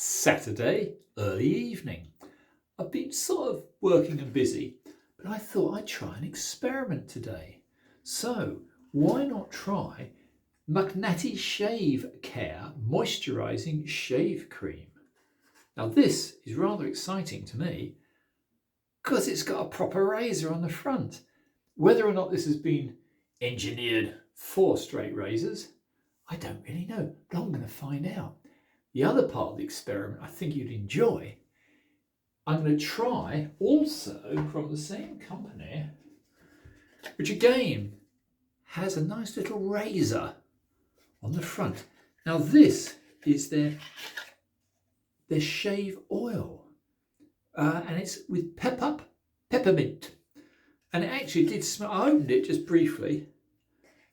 Saturday, early evening. I've been sort of working and busy, but I thought I'd try an experiment today. So, why not try Mr Natty Shave Care Moisturising Shave Cream? Now, this is rather exciting to me because it's got a proper razor on the front. Whether or not this has been engineered for straight razors, I don't really know, but I'm going to find out. The other part of the experiment I think you'd enjoy. I'm going to try also from the same company, which again has a nice little razor on the front. Now this is their shave oil, and it's with peppermint, and it actually did smell. I opened it just briefly,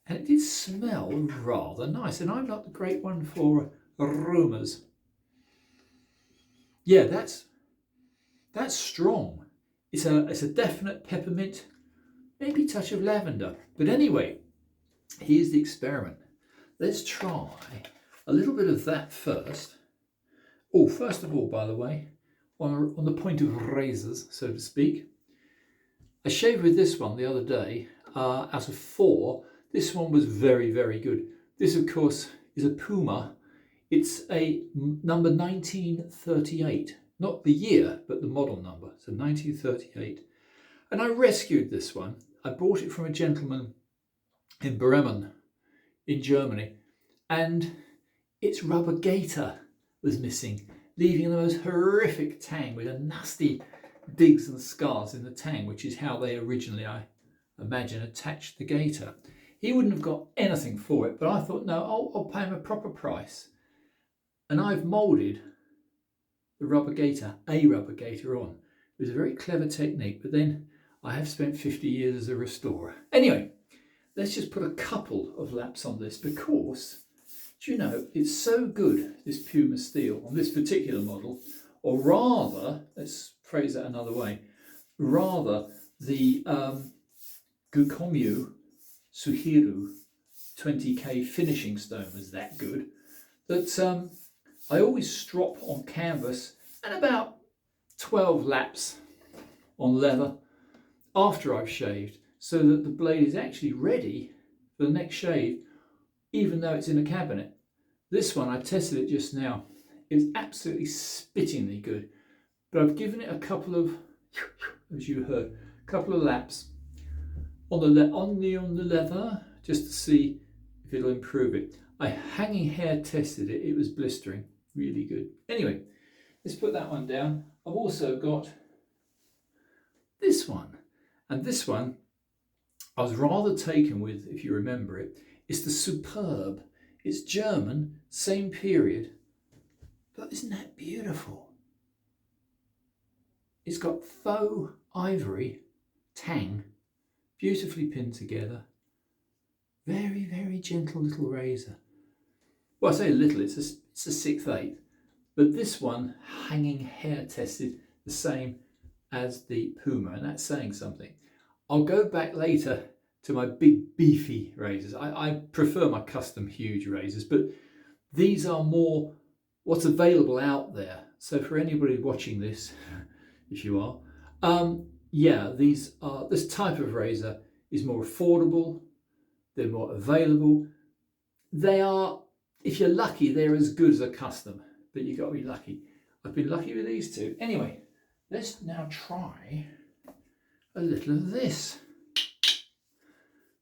and it did smell rather nice. And I'm not the great one for aromas. Yeah, that's strong. It's a definite peppermint, maybe a touch of lavender. But anyway, here's the experiment. Let's try a little bit of that first. Oh, first of all, by the way, on the point of razors, so to speak, I shaved with this one the other day. Out of 4, this one was very, very good. This, of course, is a Puma. It's a number 1938. Not the year, but the model number. So 1938. And I rescued this one. I bought it from a gentleman in Bremen in Germany. And its rubber gaiter was missing, leaving the most horrific tang with a nasty digs and scars in the tang, which is how they originally, I imagine, attached the gaiter. He wouldn't have got anything for it, but I thought, no, I'll pay him a proper price. And I've moulded the rubber gaiter on. It was a very clever technique, but then I have spent 50 years as a restorer. Anyway, let's just put a couple of laps on this because, do you know, it's so good, this Puma steel on this particular model, or rather, let's phrase that another way, rather the Gukomyu Suhiru 20K finishing stone was that good that I always strop on canvas and about 12 laps on leather after I've shaved, so that the blade is actually ready for the next shave, even though it's in a cabinet. This one, I tested it just now. It's absolutely spittingly good, but I've given it a couple of, as you heard, a couple of laps on the leather just to see if it'll improve it. I hanging hair tested it. It was blistering. Really good. Anyway, let's put that one down. I've also got this one. And this one I was rather taken with, if you remember it. It's the Superb. It's German, same period. But isn't that beautiful? It's got faux ivory tang, beautifully pinned together. Very, very gentle little razor. Well, I say little, it's a 6/8, but this one hanging hair tested the same as the Puma, and that's saying something. I'll go back later to my big beefy razors. I prefer my custom huge razors, but these are more what's available out there. So for anybody watching this, if you are, yeah, this type of razor is more affordable. They're more available. They are, if you're lucky, they're as good as a custom, but you've got to be lucky. I've been lucky with these two. Anyway, let's now try a little of this.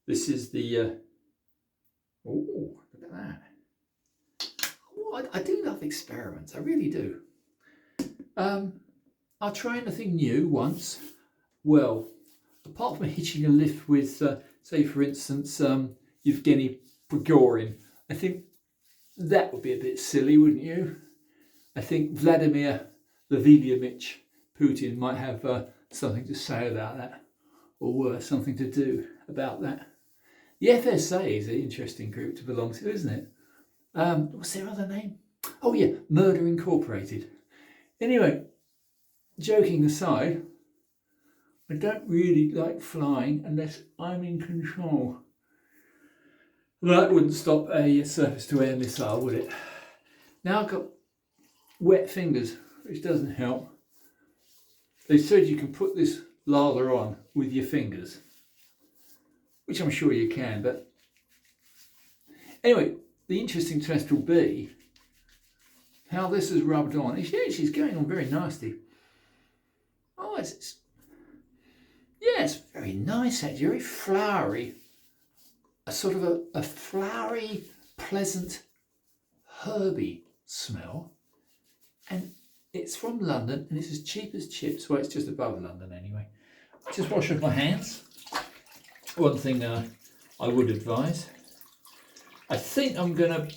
This is the, oh, look at that. Oh, I do love experiments, I really do. I'll try anything new once. Well, apart from hitching a lift with, say for instance, Yevgeny Prigorin, I think that would be a bit silly, wouldn't you? I think Vladimir Vladimirovich Putin might have something to say about that, or worse, something to do about that. The FSA is an interesting group to belong to, isn't it? What's their other name? Oh yeah, Murder Incorporated. Anyway, joking aside, I don't really like flying unless I'm in control. That wouldn't stop a surface-to-air missile, would it? Now I've got wet fingers, which doesn't help. They said you can put this lather on with your fingers, which I'm sure you can, but anyway, the interesting test will be how this is rubbed on. She's going on very nicely. Oh, yeah, it's very nice actually, very flowery. A sort of a flowery, pleasant, herby smell. And it's from London and it's as cheap as chips. Well, it's just above London anyway. Just wash off my hands. One thing I would advise. I think I'm going to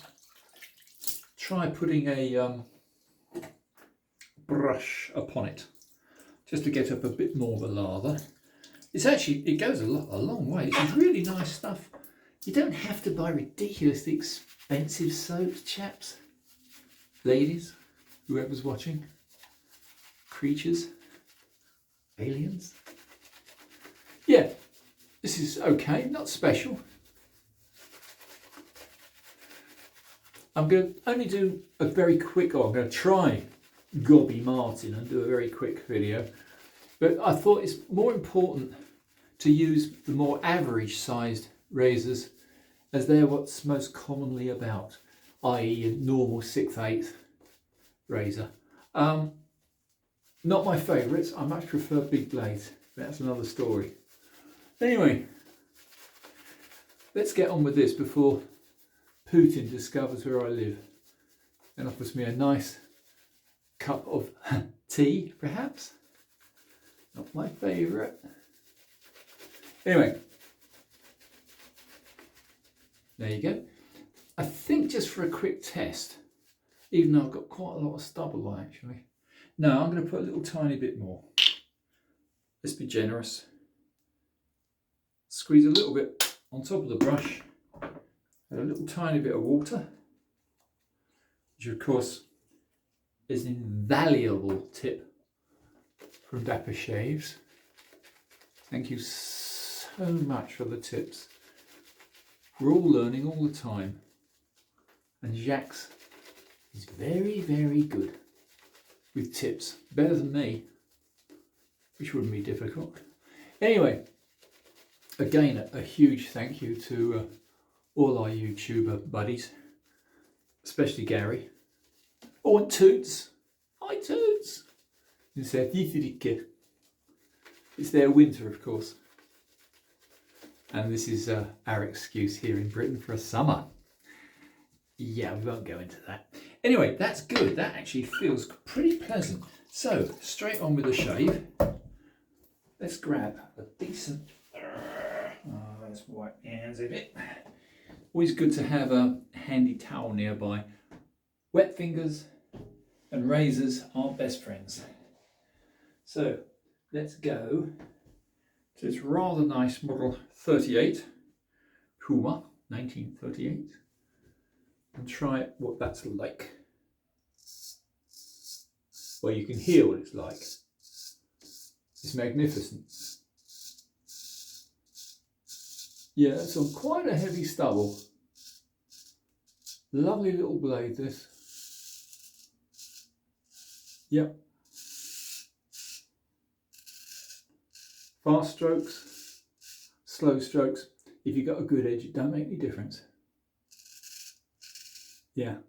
try putting a brush upon it, just to get up a bit more of a lather. It goes a long way. It's really nice stuff. You don't have to buy ridiculously expensive soaps, chaps, ladies, whoever's watching, creatures, aliens. Yeah, this is okay, not special. I'm going to only do a very quick, I'm going to try Gobby Martin and do a very quick video. But I thought it's more important to use the more average sized razors, as they're what's most commonly about, i.e. a normal 6/8 razor. Not my favourites, I much prefer big blades. That's another story. Anyway, let's get on with this before Putin discovers where I live and offers me a nice cup of tea, perhaps. Not my favourite. Anyway, there you go. I think just for a quick test, even though I've got quite a lot of stubble on actually. No, I'm going to put a little tiny bit more. Let's be generous. Squeeze a little bit on top of the brush. Add a little tiny bit of water, which of course is an invaluable tip from Dapper Shaves. Thank you so much for the tips. We're all learning all the time. And Jacques is very, very good with tips. Better than me, which wouldn't be difficult. Anyway, again, a huge thank you to all our YouTuber buddies, especially Gary. Oh, and Toots. Hi, Toots. It's their winter, of course. And this is our excuse here in Britain for a summer. Yeah, we won't go into that. Anyway, that's good. That actually feels pretty pleasant. So, straight on with the shave. Let's grab a decent... let's wipe my hands a bit. Always good to have a handy towel nearby. Wet fingers and razors aren't best friends. So, let's go to this rather nice model 38, Puma, 1938, and try what that's like. Well, you can hear what it's like. It's magnificent. Yeah, it's on quite a heavy stubble. Lovely little blade, this. Yep. Fast strokes, slow strokes. If you've got a good edge, it don't make any difference. Yeah.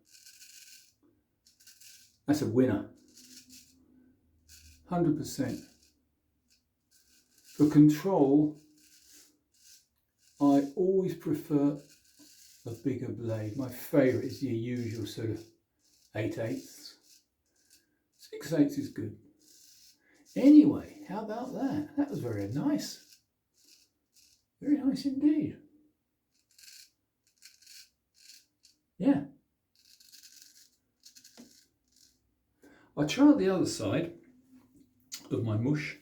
That's a winner. 100%. For control, I always prefer a bigger blade. My favourite is your usual sort of 8/8. 6/8 is good. Anyway, how about that? That was very nice. Very nice indeed. Yeah. I'll try the other side of my mush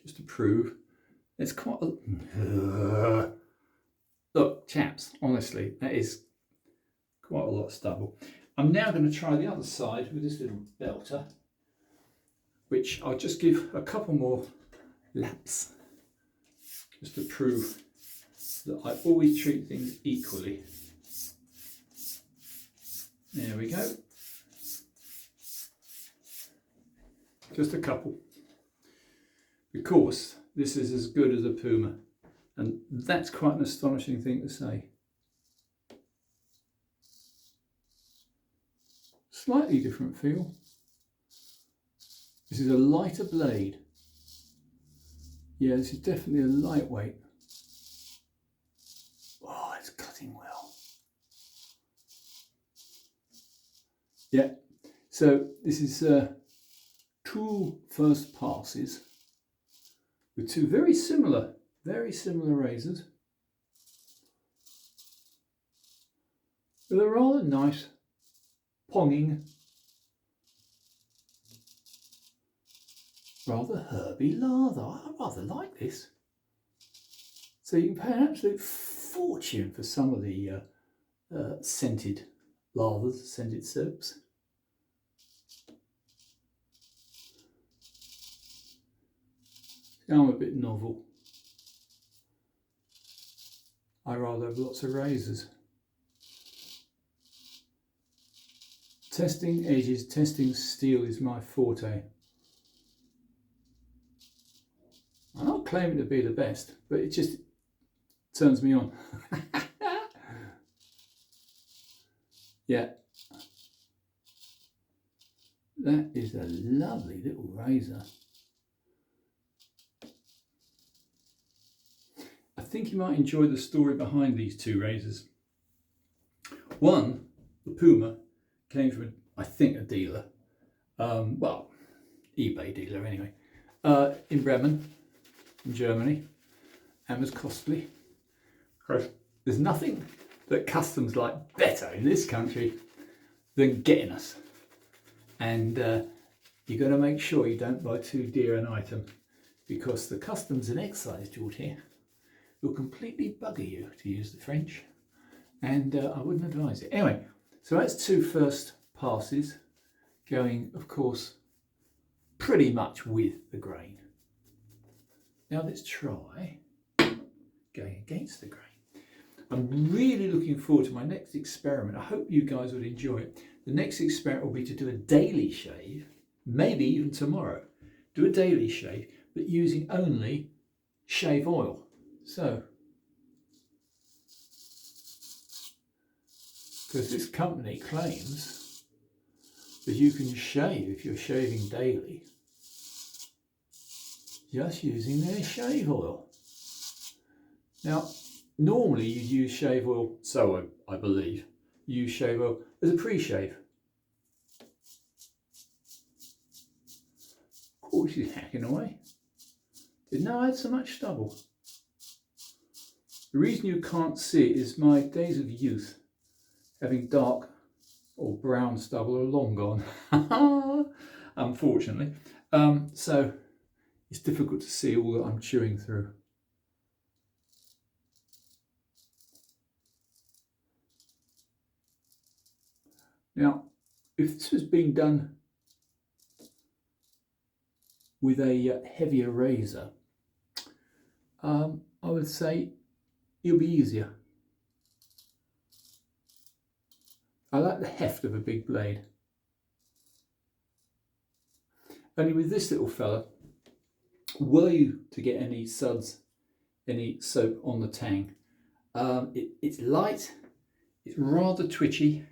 just to prove it's quite a... Look, chaps, honestly, that is quite a lot of stubble. I'm now going to try the other side with this little belter, which I'll just give a couple more laps just to prove that I always treat things equally. There we go. just a couple. Because this is as good as a Puma. And that's quite an astonishing thing to say. Slightly different feel. This is a lighter blade. Yeah, this is definitely a lightweight. Oh, it's cutting well. Yeah, so this is 2 first passes with 2 very similar razors with a rather nice ponging, rather herby lather. I rather like this. So you can pay an absolute fortune for some of the scented lathers, scented soaps. I'm a bit novel. I rather have lots of razors. Testing edges, testing steel is my forte. I'm not claiming to be the best, but it just turns me on. Yeah. That is a lovely little razor. I think you might enjoy the story behind these 2 razors. One, the Puma, came from, I think, a dealer. Well, eBay dealer anyway. In Bremen, in Germany, and was costly. Of course, there's nothing that customs like better in this country than getting us. And you've got to make sure you don't buy too dear an item, because the customs and excise George here will completely bugger you, to use the French, and I wouldn't advise it. Anyway, so that's 2 first passes going, of course, pretty much with the grain. Now let's try going against the grain. I'm really looking forward to my next experiment. I hope you guys would enjoy it. The next experiment will be to do a daily shave, maybe even tomorrow. Do a daily shave, but using only shave oil. So, because this company claims that you can shave, if you're shaving daily, just using their shave oil. Now, normally you use shave oil, so I believe, you use shave oil as a pre-shave. Of course, she's hacking away. Didn't know I had so much stubble. The reason you can't see it is my days of youth, having dark or brown stubble, are long gone, unfortunately. So it's difficult to see all that I'm chewing through. Now, if this was being done with a heavier razor, I would say it'll be easier. I like the heft of a big blade. Only with this little fella, were you to get any suds, any soap on the tang, it's light, it's rather twitchy.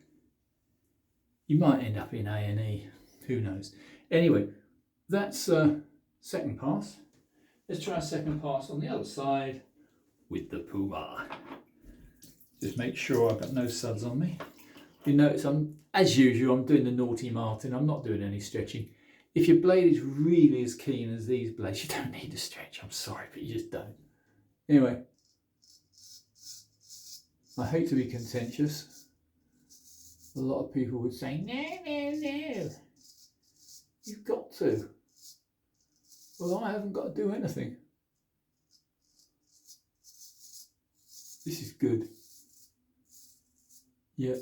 You might end up in A&E, who knows. Anyway, that's second pass. Let's try a second pass on the other side with the Puma. Just make sure I've got no suds on me. You notice as usual, I'm doing the naughty Martin. I'm not doing any stretching. If your blade is really as keen as these blades, you don't need to stretch. I'm sorry, but you just don't. Anyway, I hate to be contentious. A lot of people would say, no. You've got to. Well, I haven't got to do anything. This is good. Yeah,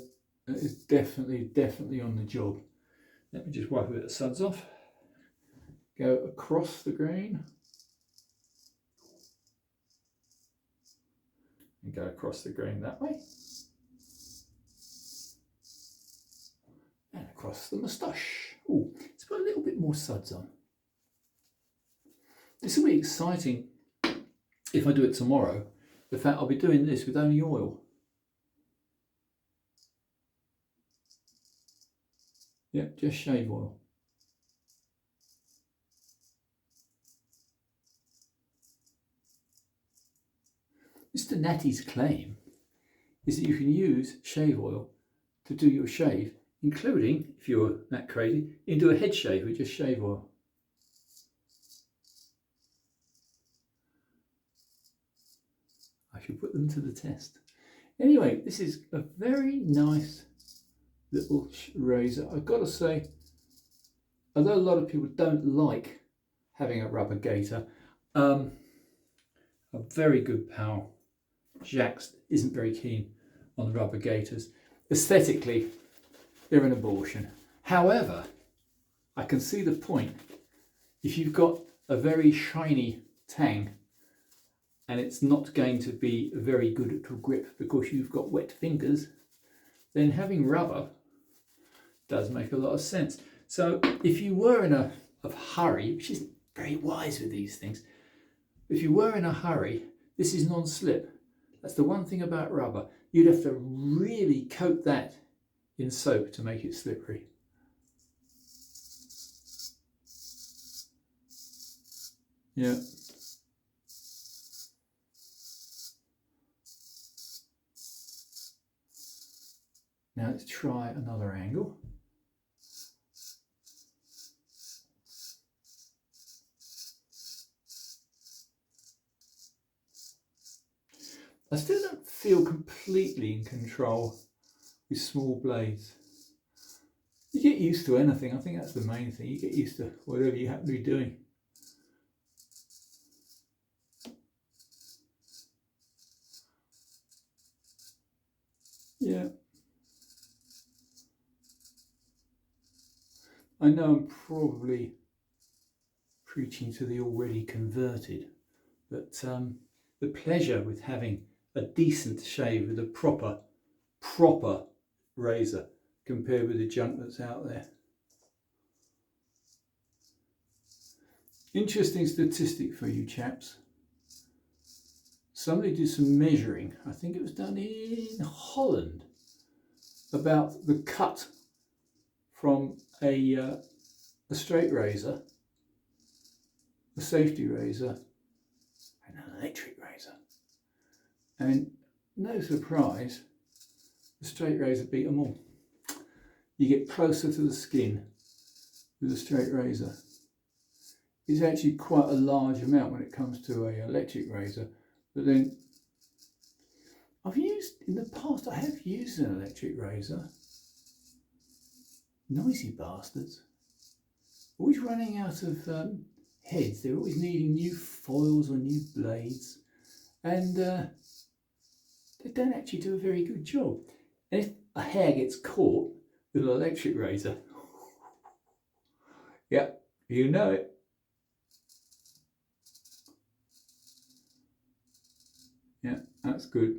that is definitely on the job. Let me just wipe a bit of suds off. Go across the grain. And go across the grain that way. And across the moustache. Oh, let's put a little bit more suds on. This will be exciting if I do it tomorrow. The fact I'll be doing this with only oil. Yep, just shave oil. Mr Natty's claim is that you can use shave oil to do your shave, including, if you're that crazy, you can do a head shave with just shave oil. I should put them to the test. Anyway, this is a very nice little razor. I've got to say, although a lot of people don't like having a rubber gaiter, a very good pal, Jacques, isn't very keen on the rubber gaiters. Aesthetically, they're an abortion. However, I can see the point. If you've got a very shiny tang and it's not going to be very good at grip because you've got wet fingers, then having rubber does make a lot of sense. So if you were in a hurry, which isn't very wise with these things, if you were in a hurry, this is non-slip. That's the one thing about rubber. You'd have to really coat that in soap to make it slippery. Yeah. Now let's try another angle. I still don't feel completely in control with small blades. You get used to anything. I think that's the main thing. You get used to whatever you happen to be doing. Yeah. I know I'm probably preaching to the already converted, but the pleasure with having a decent shave with a proper razor compared with the junk that's out there. Interesting statistic for you chaps. Somebody did some measuring, I think it was done in Holland, about the cut from a straight razor, a safety razor, and an electric razor. And no surprise, the straight razor beat them all. You get closer to the skin with a straight razor. It's actually quite a large amount when it comes to an electric razor. But then, in the past, I have used an electric razor. Noisy bastards. Always running out of heads. They're always needing new foils or new blades. And they don't actually do a very good job. And if a hair gets caught with an electric razor, yeah, you know it. Yeah, that's good.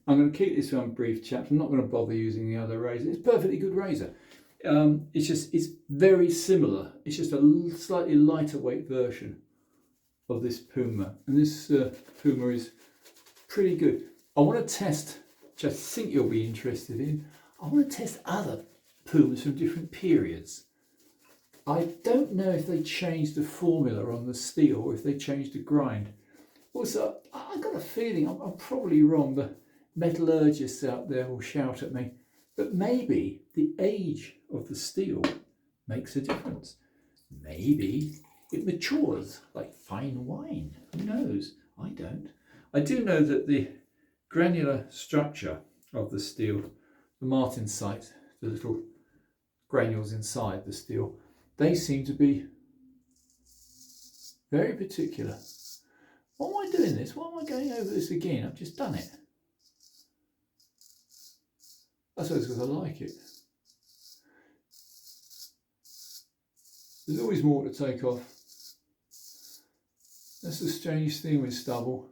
I'm going to keep this one brief, chaps. I'm not going to bother using the other razor. It's a perfectly good razor. It's very similar. It's just a slightly lighter weight version of this Puma. And this Puma is pretty good. I want to test, which I think you'll be interested in, I want to test other Pumas from different periods. I don't know if they changed the formula on the steel or if they changed the grind. Also, I've got a feeling, I'm probably wrong, the metallurgists out there will shout at me, but maybe the age of the steel makes a difference. Maybe it matures like fine wine. Who knows? I don't. I do know that the granular structure of the steel, the martensite, the little granules inside the steel, they seem to be very particular. Why am I doing this? Why am I going over this again? I've just done it. I suppose because I like it. There's always more to take off. That's the strange thing with stubble.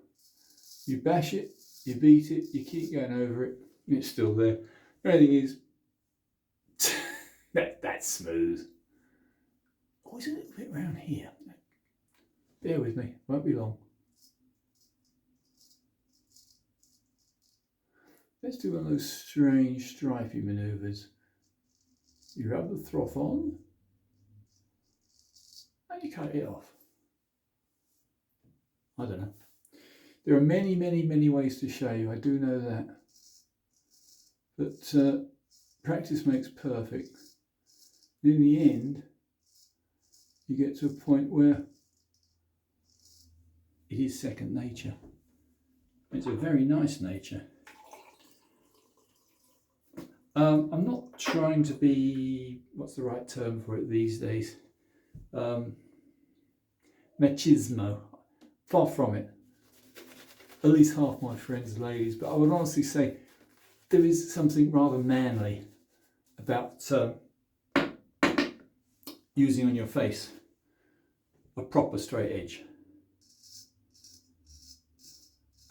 You bash it, you beat it, you keep going over it, it's still there. The only thing is, that's smooth. always a little bit around here. Bear with me, won't be long. Let's do one of those strange stripy manoeuvres. You rub the froth on and you cut it off. I don't know. There are many, many, many ways to shave, I do know that. But practice makes perfect. In the end, you get to a point where it is second nature. It's a very nice nature. I'm not trying to be, what's the right term for it these days? Machismo. Far from it. At least half my friends are ladies, but I would honestly say there is something rather manly about using on your face a proper straight edge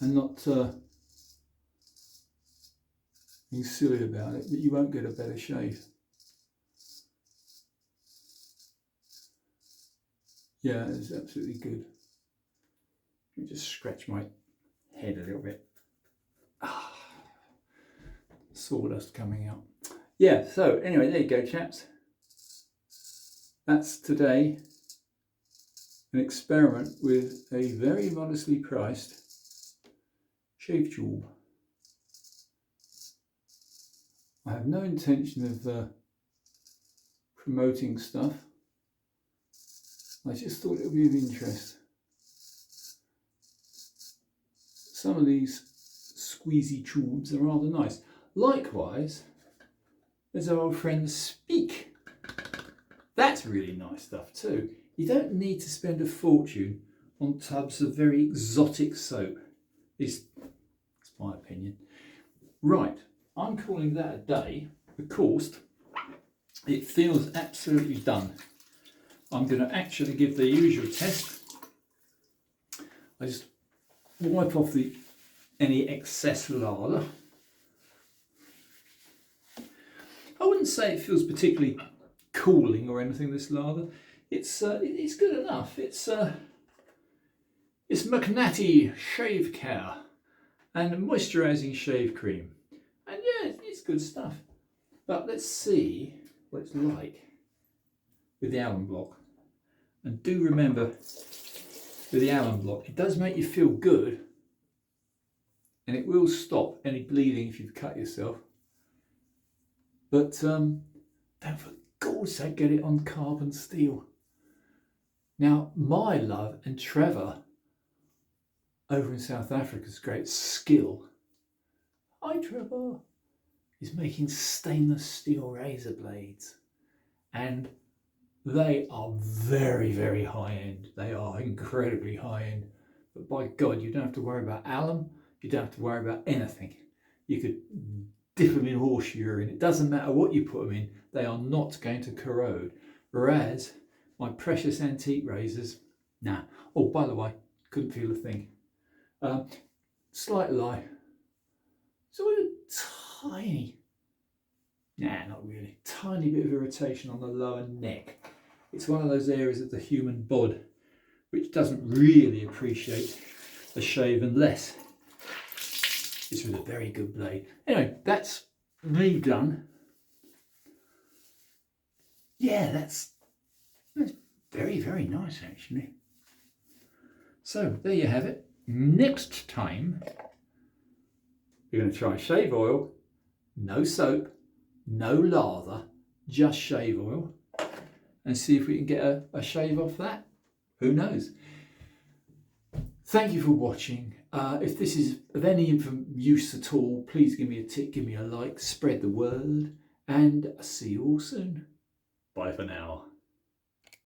and not being silly about it, but you won't get a better shave. Yeah, it's absolutely good. Let me just scratch my head a little bit. Sawdust coming out. Yeah, so anyway, there you go, chaps. That's today an experiment with a very modestly priced shave tube. I have no intention of promoting stuff. I just thought it would be of interest. Some of these squeezy tubes are rather nice. Likewise, there's our old friend Speak. That's really nice stuff too. You don't need to spend a fortune on tubs of very exotic soap. It's my opinion. Right, I'm calling that a day because it feels absolutely done. I'm going to actually give the usual test. I just wipe off any excess lather. I wouldn't say it feels particularly cooling or anything, this lather. It's good enough. It's Mr Natty shave care and moisturising shave cream, and yeah, it's good stuff. But let's see what it's like with the alum block. And do remember, with the alum block, it does make you feel good, and it will stop any bleeding if you've cut yourself. But don't for God's sake get it on carbon steel. Now, my love and Trevor over in South Africa's great skill, hi Trevor, is making stainless steel razor blades, and they are very, very high end. They are incredibly high end. But by God, you don't have to worry about alum. You don't have to worry about anything. You could dip them in horse urine. It doesn't matter what you put them in. They are not going to corrode. Whereas my precious antique razors, nah. Oh, by the way, couldn't feel a thing. Slight lie. So a tiny, nah, not really, tiny bit of irritation on the lower neck. It's one of those areas of the human bod which doesn't really appreciate a shave unless it's with a very good blade. Anyway, that's me done. Yeah, that's very, very nice actually. So there you have it. Next time we're going to try shave oil, no soap, no lather, just shave oil, and see if we can get a shave off that. Who knows? Thank you for watching. If this is of any use at all, please give me a tick, give me a like, spread the word, and I'll see you all soon. Bye for now.